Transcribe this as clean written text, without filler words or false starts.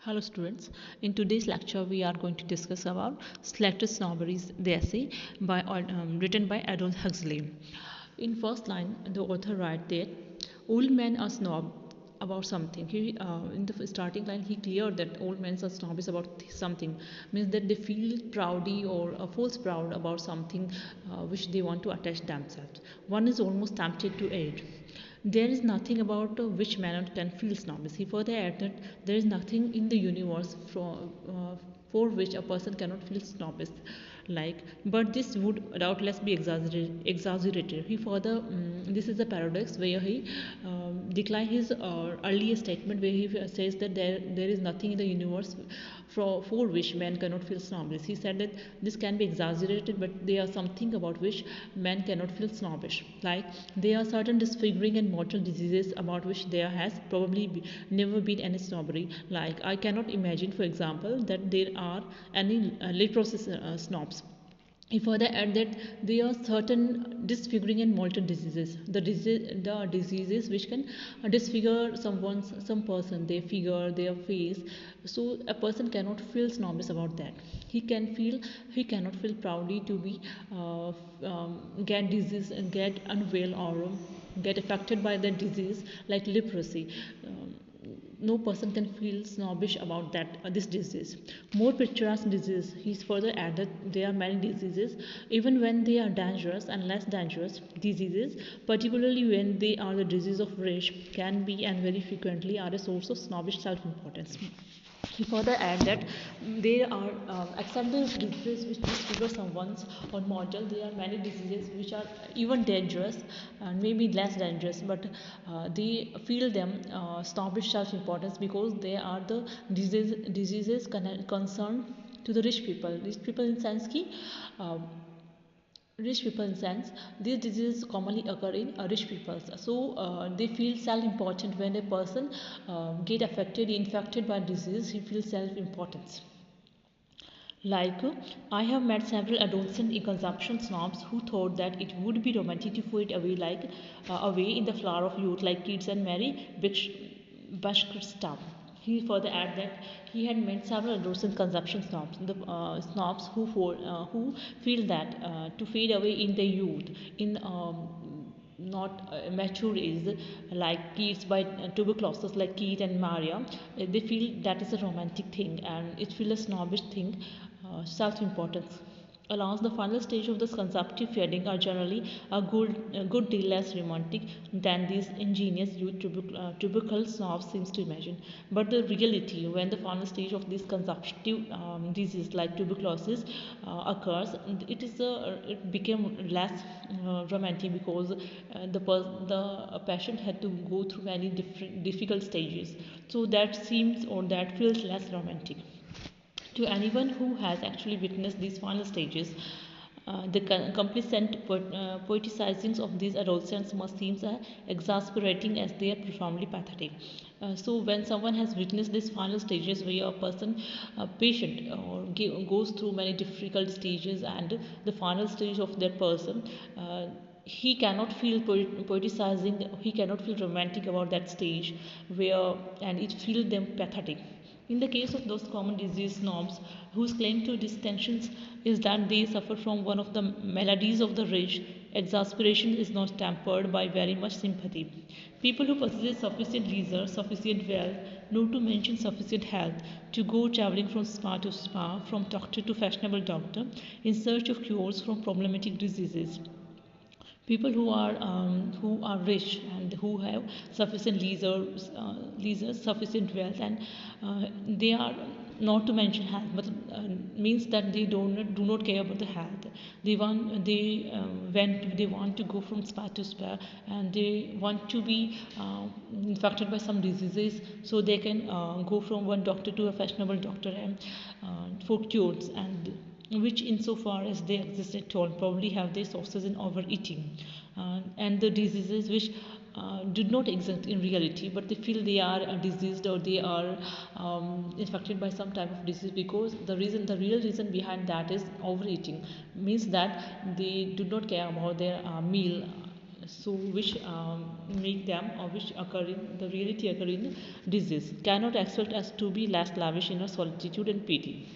Hello students, in today's lecture we are going to discuss about Selected Snobberies, the essay written by Aldous Huxley. In first line, the author writes that old men are snob about something. In the starting line, he cleared that old men are snobbish about something, means that they feel proudy or false proud about something which they want to attach themselves. One is almost tempted to aid. There is nothing about which man can feel snobbish. He further added that there is nothing in the universe for which a person cannot feel snobbish. But this would doubtless be exaggerated. He further, this is a paradox where he declined his earlier statement where he says that there is nothing in the universe for which man cannot feel snobbish. He said that this can be exaggerated, but there are something about which man cannot feel snobbish. Like there are certain disfiguring and mortal diseases about which there has probably never been any snobbery. Like I cannot imagine, for example, that there are any leprosy snobs. He further add that there are certain disfiguring and mortal diseases. The diseases which can disfigure some person, their figure, their face. So a person cannot feel snobbish about that. He cannot feel proudly to be get disease and get unwell or get affected by the disease like leprosy. No person can feel snobbish about this disease. More picturesque disease. He's further added there are many diseases, even when they are dangerous and less dangerous diseases, particularly when they are the disease of rage, can be and very frequently are a source of snobbish self-importance. He further add that there are, except the diseases which disfigure someone's or mortal, there are many diseases which are even dangerous and maybe less dangerous, but they feel them snobbish self-importance because they are the diseases concerned to the rich people. Rich people in sense ki, uh, rich people in sense these diseases commonly occur in rich people, so they feel self-important when a person get infected by disease. He feels self-importance. like I have met several adolescent consumption snobs who thought that it would be romantic to throw it away away in the flower of youth like kids and marry bashkir stuff. He further added that he had met several adolescent consumption snobs, the snobs who feel that to fade away in the youth, in not mature age, like kids by tuberculosis, like Keith and Maria, they feel that is a romantic thing and it feels a snobbish thing. Self-importance allows the final stage of this consumptive fading are generally a good deal less romantic than these ingenious youth tubercle snobs seems to imagine. But the reality, when the final stage of this consumptive disease like tuberculosis occurs, it became less romantic because the patient had to go through many different difficult stages. So that seems or that feels less romantic. To anyone who has actually witnessed these final stages, the complacent poeticizings of these adolescents must seem exasperating as they are profoundly pathetic. So when someone has witnessed these final stages where a person, a patient, goes through many difficult stages and the final stage of that person, he cannot feel poeticizing, he cannot feel romantic about that stage where, and it feels them pathetic. In the case of those common disease snobs whose claim to distinctions is that they suffer from one of the maladies of the rich, exasperation is not tempered by very much sympathy. People who possess sufficient leisure, sufficient wealth, not to mention sufficient health, to go traveling from spa to spa, from doctor to fashionable doctor, in search of cures from problematic diseases. People who are rich and who have sufficient leisure, sufficient wealth, and they are, not to mention health, but means that they do not care about the health. They want to go from spa to spa, and they want to be infected by some diseases, so they can go from one doctor to a fashionable doctor and for cures, and which insofar as they exist at all probably have their sources in overeating and the diseases which do not exist in reality, but they feel they are diseased or they are infected by some type of disease because the real reason behind that is overeating, means that they do not care about their meal. so which make them or which occur in the reality occur in disease, cannot expect us to be less lavish in our solitude and pity.